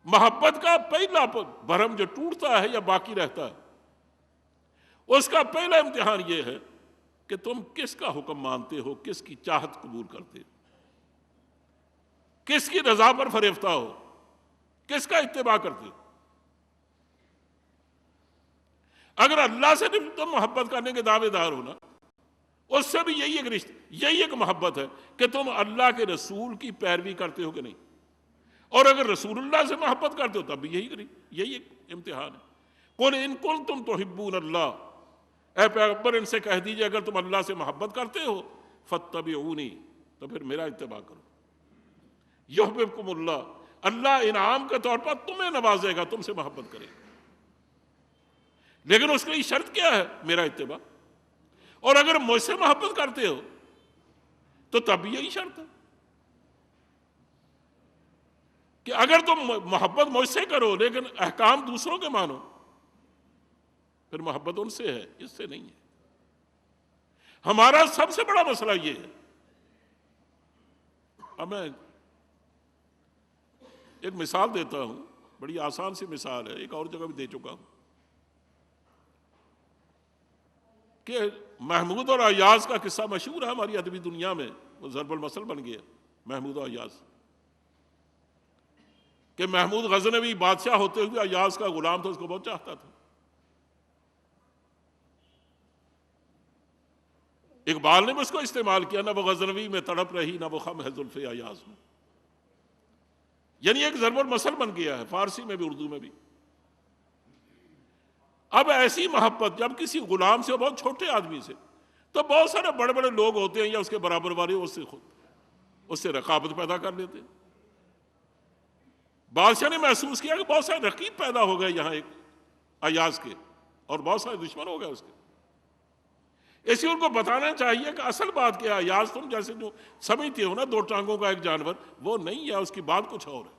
محبت کا پہلا بھرم جو ٹوٹتا ہے یا باقی رہتا ہے، اس کا پہلا امتحان یہ ہے کہ تم کس کا حکم مانتے ہو، کس کی چاہت قبول کرتے ہو، کس کی رضا پر فریفتہ ہو، کس کا اتباع کرتے ہو. اگر اللہ سے بھی تم محبت کرنے کے دعوے دار ہو نا، اس سے بھی یہی ایک رشتہ، یہی ایک محبت ہے کہ تم اللہ کے رسول کی پیروی کرتے ہو کہ نہیں. اور اگر رسول اللہ سے محبت کرتے ہو تب بھی یہی ایک امتحان ہے. قل ان کنتم تحبون اللہ، اے پیغمبر ان سے کہہ دیجئے اگر تم اللہ سے محبت کرتے ہو فاتبعونی، تو پھر میرا اتباع کرو. یحببکم اللہ، اللہ انعام کے طور پر تمہیں نوازے گا، تم سے محبت کرے گا، لیکن اس کی شرط کیا ہے؟ میرا اتباع. اور اگر مجھ سے محبت کرتے ہو تو تب بھی یہی شرط ہے کہ اگر تم محبت مجھ سے کرو لیکن احکام دوسروں کے مانو، پھر محبت ان سے ہے، اس سے نہیں ہے. ہمارا سب سے بڑا مسئلہ یہ ہے. اب میں ایک مثال دیتا ہوں. بڑی آسان سی مثال ہے، ایک اور جگہ بھی دے چکا ہوں، کہ محمود اور ایاز کا قصہ مشہور ہے ہماری ادبی دنیا میں، وہ ضرب المثل بن گیا محمود اور ایاز، کہ محمود غزنوی بادشاہ ہوتے ہوئے ایاز کا غلام تھا، اس کو بہت چاہتا تھا۔ اقبال نے بھی اس کو استعمال کیا، نہ وہ غزنوی میں تڑپ رہی نہ وہ خم ہے زلف ایاز میں، یعنی ایک ضرب المثل بن گیا ہے فارسی میں بھی اردو میں بھی۔ اب ایسی محبت جب کسی غلام سے، بہت چھوٹے آدمی سے، تو بہت سارے بڑے بڑے لوگ ہوتے ہیں یا اس کے برابر والے، اس سے رقابت پیدا کر لیتے ہیں۔ بادشاہ نے محسوس کیا کہ بہت سارے رقیب پیدا ہو گئے یہاں ایک ایاز کے، اور بہت سارے دشمن ہو گئے اس کے، اس لیے ان کو بتانا چاہیے کہ اصل بات کیا ہے، ایاز تم جیسے جو سمجھتے ہو نا دو ٹانگوں کا ایک جانور، وہ نہیں ہے، اس کی بات کچھ اور ہے۔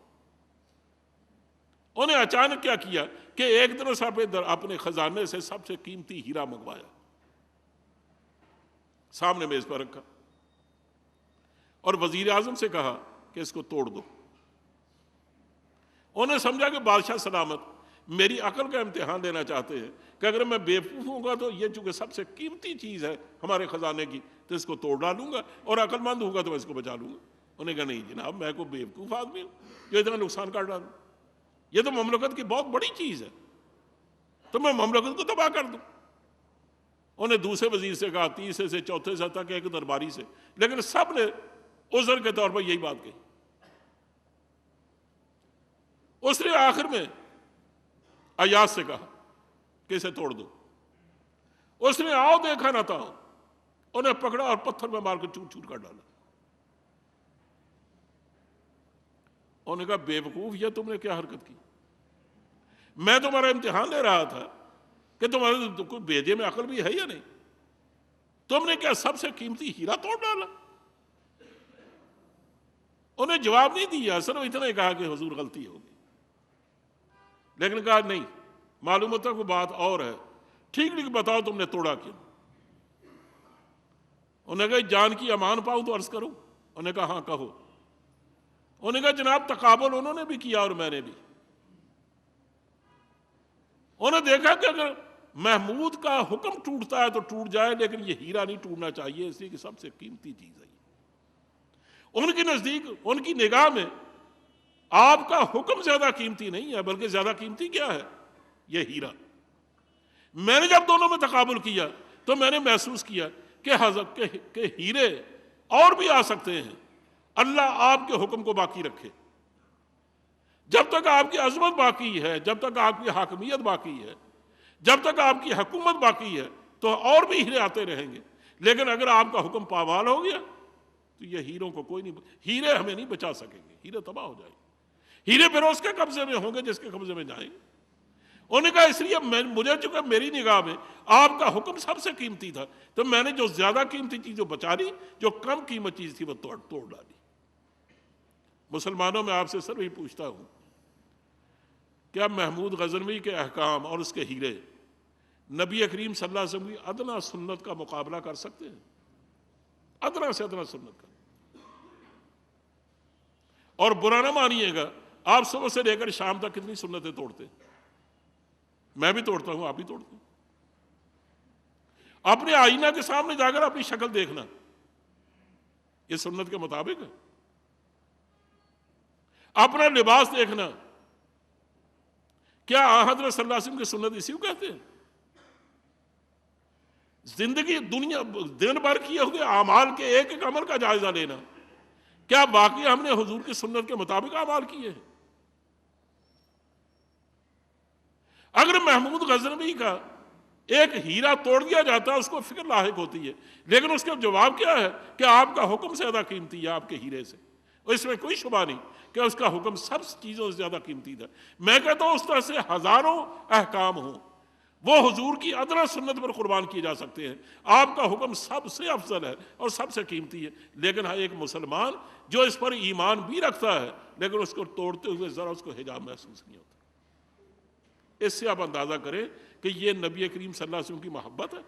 انہیں اچانک کیا کیا کہ ایک دن اس اپنے خزانے سے سب سے قیمتی ہیرا منگوایا، سامنے میز پر رکھا، اور وزیر اعظم سے کہا کہ اس کو توڑ دو۔ انہیں سمجھا کہ بادشاہ سلامت میری عقل کا امتحان لینا چاہتے ہیں، کہ اگر میں بیوقوف ہوں گا تو یہ چونکہ سب سے قیمتی چیز ہے ہمارے خزانے کی، تو اس کو توڑ ڈالوں گا، اور عقل مند ہوں گا تو میں اس کو بچا لوں گا۔ انہیں کہا نہیں جناب، میں کوئی بیوقوف آدمی ہوں جو اتنا نقصان کر ڈالوں؟ یہ تو مملکت کی بہت بڑی چیز ہے، تو میں مملکت کو تباہ کر دوں۔ انہیں دوسرے وزیر سے کہا، تیسرے سے، چوتھے سے، تک ایک درباری سے، لیکن سب نے عذر کے طور پر یہی بات کہی۔ اس نے آخر میں ایاز سے کہا کہ اسے توڑ دو۔ اس نے آؤ دیکھا نہ تھا، انہیں پکڑا اور پتھر میں مار کر چور چور کر ڈالا۔ انہوں نے کہا بے وقوف، یہ تم نے کیا حرکت کی؟ میں تمہارا امتحان لے رہا تھا کہ تمہارے کوئی بھیجے میں عقل بھی ہے یا نہیں، تم نے کیا سب سے قیمتی ہیرا توڑ ڈالا؟ انہیں جواب نہیں دیا، صرف اتنا ہی کہا کہ حضور غلطی ہوگی، لیکن کہا نہیں، معلوم ہوتا کوئی بات اور ہے، ٹھیک ٹھیک بتاؤ تم نے توڑا کیوں؟ انہوں نے کہا جان کی امان پاؤں تو عرض کرو۔ انہوں نے کہا ہاں کہو۔ انہوں نے کہا جناب تقابل انہوں نے بھی کیا اور میں نے بھی۔ انہوں نے دیکھا کہ اگر محمود کا حکم ٹوٹتا ہے تو ٹوٹ جائے، لیکن یہ ہیرا نہیں ٹوٹنا چاہیے، اس لیے کہ سب سے قیمتی چیز ہے یہ۔ ان کی نزدیک، ان کی نگاہ میں آپ کا حکم زیادہ قیمتی نہیں ہے، بلکہ زیادہ قیمتی کیا ہے؟ یہ ہیرا۔ میں نے جب دونوں میں تقابل کیا تو میں نے محسوس کیا کہ ہیرے اور بھی آ سکتے ہیں، اللہ آپ کے حکم کو باقی رکھے۔ جب تک آپ کی عظمت باقی ہے، جب تک آپ کی حاکمیت باقی ہے، جب تک آپ کی حکومت باقی ہے، تو اور بھی ہیرے آتے رہیں گے۔ لیکن اگر آپ کا حکم پامال ہو گیا تو یہ ہیروں کو کوئی نہیں، ہیرے ہمیں نہیں بچا سکیں گے، ہیرے تباہ ہو جائیں گے، ہیرے پھر اس کے قبضے میں ہوں گے جس کے قبضے میں جائیں گے۔ انہوں نے کہا اس لیے مجھے چونکہ میری نگاہ میں آپ کا حکم سب سے قیمتی تھا، تو میں نے جو زیادہ قیمتی چیز جو بچا لی، جو کم قیمت چیز تھی وہ توڑ ڈالی۔ مسلمانوں میں آپ سے صرف ہی پوچھتا ہوں، کیا محمود غزنوی کے احکام اور اس کے ہیرے نبی کریم صلی اللہ علیہ وسلم کی ادنا سنت کا مقابلہ کر سکتے ہیں؟ ادنا سے ادنا سنت کا۔ اور برا نہ مانیے گا، آپ صبح سے لے کر شام تک کتنی سنتیں توڑتے ہیں؟ میں بھی توڑتا ہوں، آپ بھی توڑتے ہیں۔ اپنے آئینہ کے سامنے جا کر اپنی شکل دیکھنا، یہ سنت کے مطابق ہے۔ اپنا لباس دیکھنا، کیا حضرت صلی اللہ علیہ وسلم کی سنت اسی کو کہتے ہیں؟ زندگی دنیا دن بھر کیے ہوئے اعمال کے ایک ایک عمل کا جائزہ لینا، کیا واقعی ہم نے حضور کی سنت کے مطابق اعمال کیے ہیں؟ اگر محمود غزنوی کا ایک ہیرا توڑ دیا جاتا ہے اس کو فکر لاحق ہوتی ہے، لیکن اس کا جواب کیا ہے کہ آپ کا حکم سے زیادہ قیمتی ہے آپ کے ہیرے سے۔ اس میں کوئی شبہ نہیں کہ اس کا حکم سب چیزوں سے زیادہ قیمتی تھا۔ میں کہتا ہوں اس طرح سے ہزاروں احکام ہوں، وہ حضور کی ادنا سنت پر قربان کیے جا سکتے ہیں۔ آپ کا حکم سب سے افضل ہے اور سب سے قیمتی ہے، لیکن ایک مسلمان جو اس پر ایمان بھی رکھتا ہے لیکن اس کو توڑتے ہوئے ذرا اس کو حجاب محسوس نہیں ہوتا۔ اس سے آپ اندازہ کریں کہ یہ نبی کریم صلی اللہ علیہ وسلم کی محبت ہے۔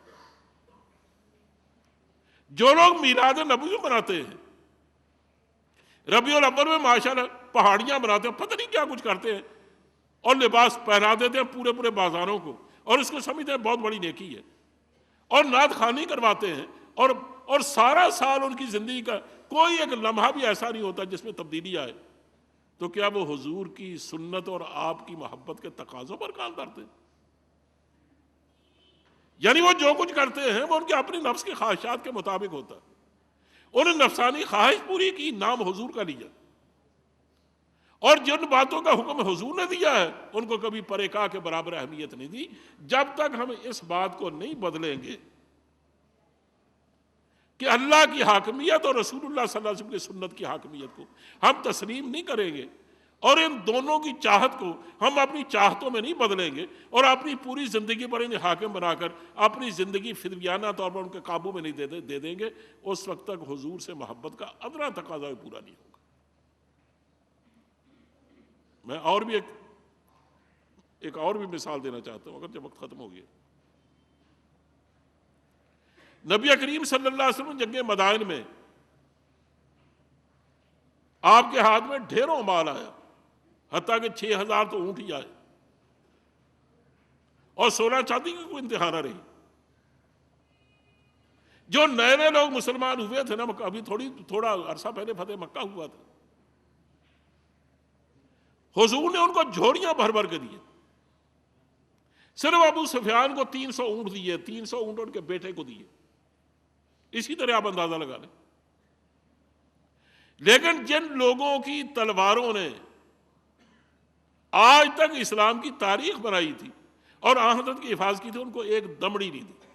جو لوگ میلاد نبوی مناتے ہیں، ربیع الاول میں ماشاءاللہ پہاڑیاں بناتے ہیں، پتہ نہیں کیا کچھ کرتے ہیں، اور لباس پہنا دیتے ہیں پورے پورے بازاروں کو، اور اس کو سمجھتے ہیں بہت بڑی نیکی ہے، اور نعت خوانی کرواتے ہیں، اور سارا سال ان کی زندگی کا کوئی ایک لمحہ بھی ایسا نہیں ہوتا جس میں تبدیلی آئے. تو کیا وہ حضور کی سنت اور آپ کی محبت کے تقاضوں پر کام کرتے ہیں؟ یعنی وہ جو کچھ کرتے ہیں وہ ان کے اپنی نفس کی خواہشات کے مطابق ہوتا ہے. انہوں نے نفسانی خواہش پوری کی، نام حضور کا لیا، اور جن باتوں کا حکم حضور نے دیا ہے ان کو کبھی پریکا کے برابر اہمیت نہیں دی. جب تک ہم اس بات کو نہیں بدلیں گے کہ اللہ کی حاکمیت اور رسول اللہ صلی اللہ علیہ وسلم کی سنت کی حاکمیت کو ہم تسلیم نہیں کریں گے، اور ان دونوں کی چاہت کو ہم اپنی چاہتوں میں نہیں بدلیں گے، اور اپنی پوری زندگی پر انہیں حاکم بنا کر اپنی زندگی فدیانہ طور پر ان کے قابو میں نہیں دے دیں گے، اس وقت تک حضور سے محبت کا ادنا تقاضا بھی پورا نہیں ہوگا. میں اور بھی ایک اور بھی مثال دینا چاہتا ہوں اگرچہ وقت ختم ہو گیا. نبی کریم صلی اللہ علیہ وسلم جنگ مدائن میں آپ کے ہاتھ میں ڈھیروں مال آیا، حتیٰ کہ 6,000 تو اونٹ ہی آئے، اور سونا چاندی کی کوئی انتہا نہ رہی. جو نئے نئے لوگ مسلمان ہوئے تھے نا، ابھی تھوڑا عرصہ پہلے فتح مکہ ہوا تھا، حضور نے ان کو جھوڑیاں بھر بھر کے دیے. صرف ابو سفیان کو 300 اونٹ دیے، 300 اونٹ ان کے بیٹے کو دیے. اسی طرح آپ اندازہ لگا لیں. لیکن جن لوگوں کی تلواروں نے آج تک اسلام کی تاریخ بنائی تھی اور آن حضرت کی حفاظت کی تھی، ان کو ایک دمڑی نہیں دی،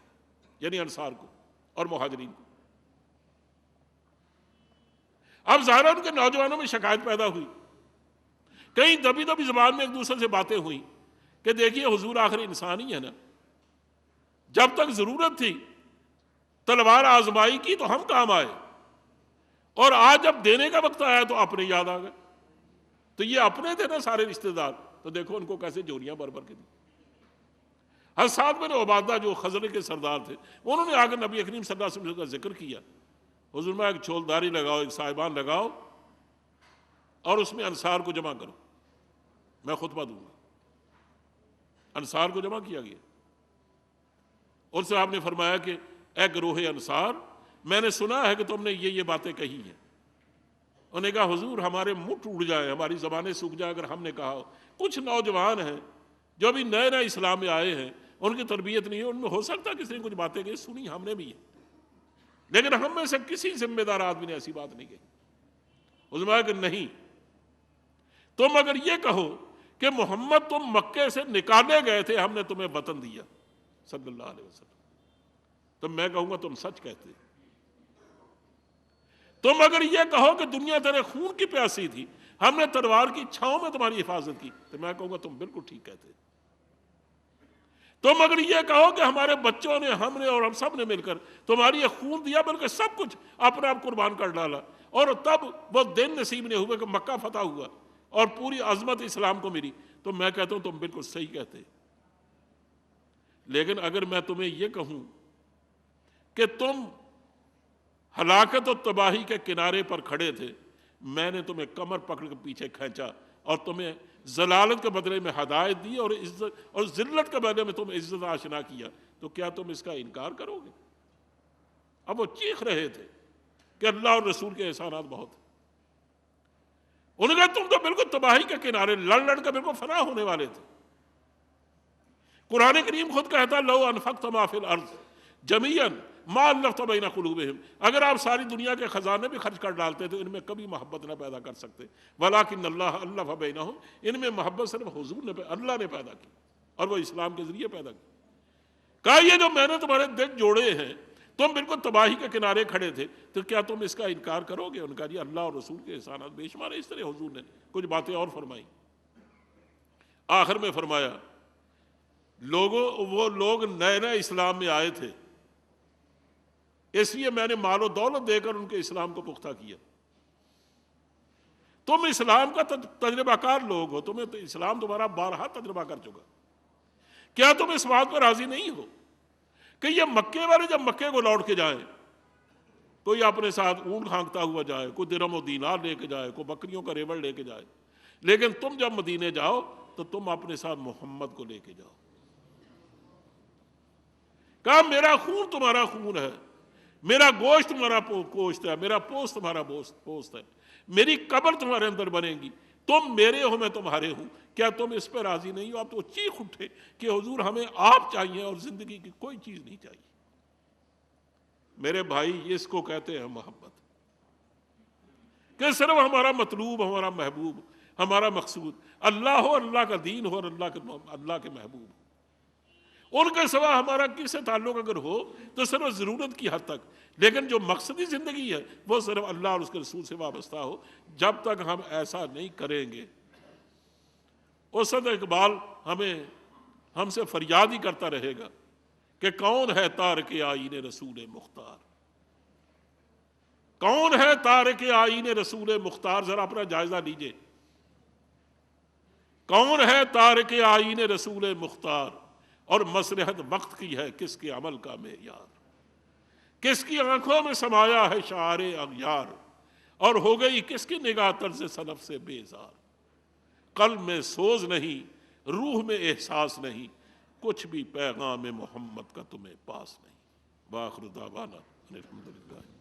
یعنی انصار کو اور مہاجرین کو. اب ظاہر ان کے نوجوانوں میں شکایت پیدا ہوئی، کئی دبی دبی زبان میں ایک دوسرے سے باتیں ہوئی کہ دیکھیے حضور آخری انسان ہی ہے نا، جب تک ضرورت تھی تلوار آزمائی کی تو ہم کام آئے، اور آج جب دینے کا وقت آیا تو اپنے یاد آ گئے. تو یہ اپنے تھے نا سارے رشتہ دار، تو دیکھو ان کو کیسے جوڑیاں بھر بھر کے دی. حضرت سعد بن عبادہ جو خزرج کے سردار تھے، انہوں نے آ کر نبی کریم صلی اللہ علیہ وسلم کا ذکر کیا. حضور میں ایک چھولداری لگاؤ، ایک صاحبان لگاؤ، اور اس میں انصار کو جمع کرو، میں خطبہ دوں گا. انصار کو جمع کیا گیا، اور سے آپ نے فرمایا کہ اے گروہ انصار، میں نے سنا ہے کہ تم نے یہ باتیں کہی ہیں. انہوں نے کہا حضور ہمارے منہ ٹوٹ جائے، ہماری زبانیں سوکھ جائے اگر ہم نے کہا ہو. کچھ نوجوان ہیں جو ابھی نئے نئے اسلام میں آئے ہیں، ان کی تربیت نہیں ہے، ان میں ہو سکتا ہے کسی نے کچھ باتیں کہی، سنی ہم نے بھی ہے، لیکن ہم میں سے کسی ذمہ دار آدمی نے ایسی بات نہیں کہی. حضور نے کہا کہ نہیں، تم اگر یہ کہو کہ محمد تم مکے سے نکالے گئے تھے، ہم نے تمہیں وطن دیا صلی اللہ علیہ وسلم، تو میں کہوں گا تم سچ کہتے. تم اگر یہ کہو کہ دنیا تیرے خون کی پیاسی تھی، ہم نے تلوار کی چھاؤں میں تمہاری حفاظت کی، تو میں کہوں گا تم بالکل ٹھیک کہتے. تم اگر یہ کہو کہ ہمارے بچوں نے، ہم نے اور ہم سب نے مل کر تمہاری یہ خون دیا، بلکہ سب کچھ اپنے آپ قربان کر ڈالا، اور تب وہ دن نصیب نہیں ہوئے کہ مکہ فتح ہوا اور پوری عظمت اسلام کو ملی، تو میں کہتا ہوں تم بالکل صحیح کہتے. لیکن اگر میں تمہیں یہ کہوں کہ تم ہلاکت و تباہی کے کنارے پر کھڑے تھے، میں نے تمہیں کمر پکڑ کے پیچھے کھینچا اور تمہیں ضلالت کے بدلے میں ہدایت دی، اور عزت اور ذلت کے بدلے میں تم عزت آشنا کیا، تو کیا تم اس کا انکار کرو گے؟ اب وہ چیخ رہے تھے کہ اللہ اور رسول کے احسانات بہت ہیں. انہوں نے کہا تم تو بالکل تباہی کے کنارے لڑ لڑ کر بالکل فنا ہونے والے تھے. قرآن کریم خود کہتا ہے لو انفقت ما فی الارض جمیعا ما الفت بین قلوبہم، اگر آپ ساری دنیا کے خزانے بھی خرچ کر ڈالتے تو ان میں کبھی محبت نہ پیدا کر سکتے، ولکن اللہ الف بینہم، ان میں محبت صرف حضور نے، اللہ نے پیدا کی، اور وہ اسلام کے ذریعے پیدا کی. کہا یہ جو میں نے تمہارے دل جوڑے ہیں، تم بالکل تباہی کے کنارے کھڑے تھے، تو کیا تم اس کا انکار کرو گے؟ ان کا جی اللہ اور رسول کے احسانات بے شمار ہیں. اس طرح حضور نے کچھ باتیں اور فرمائی. آخر میں فرمایا وہ لوگ نئے نئے اسلام میں آئے تھے، اس لیے میں نے مال و دولت دے کر ان کے اسلام کو پختہ کیا. تم اسلام کا تجربہ کار لوگ ہو، تمہیں تو اسلام تمہارا بارہا تجربہ کر چکا. کیا تم اس بات پر راضی نہیں ہو کہ یہ مکے والے جب مکے کو لوٹ کے جائیں، کوئی اپنے ساتھ اونٹ کھانکتا ہوا جائے، کوئی درہم و دینار لے کے جائے، کوئی بکریوں کا ریوڑ لے کے جائے، لیکن تم جب مدینے جاؤ تو تم اپنے ساتھ محمد کو لے کے جاؤ۔ کہا میرا خون تمہارا خون ہے، میرا گوشت تمہارا گوشت ہے، میرا پوست تمہارا پوست ہے، میری قبر تمہارے اندر بنے گی، تم میرے ہو میں تمہارے ہوں، کیا تم اس پہ راضی نہیں ہو؟ آپ تو چیخ اٹھے کہ حضور ہمیں آپ چاہیے اور زندگی کی کوئی چیز نہیں چاہیے۔ میرے بھائی اس کو کہتے ہیں محبت، کہ صرف ہمارا مطلوب، ہمارا محبوب، ہمارا مقصود اللہ ہو، اللہ کا دین ہو اور اللہ کے محبوب ہو۔ ان کے سوا ہمارا کس سے تعلق اگر ہو تو صرف ضرورت کی حد تک، لیکن جو مقصدی زندگی ہے وہ صرف اللہ اور اس کے رسول سے وابستہ ہو۔ جب تک ہم ایسا نہیں کریں گے، اسد اقبال ہم سے فریاد ہی کرتا رہے گا کہ کون ہے تارک آئین رسول مختار، کون ہے تارک آئین رسول مختار؟ ذرا اپنا جائزہ لیجئے، کون ہے تارک آئین رسول مختار؟ اور مصلحت وقت کی ہے کس کے عمل کا معیار، کس کی آنکھوں میں سمایا ہے شعار اغیار، اور ہو گئی کس کی نگاہ طرز سلف سے بیزار۔ قلب میں سوز نہیں، روح میں احساس نہیں، کچھ بھی پیغام محمد کا تمہیں پاس نہیں۔ وآخر دعوانا الحمدللہ۔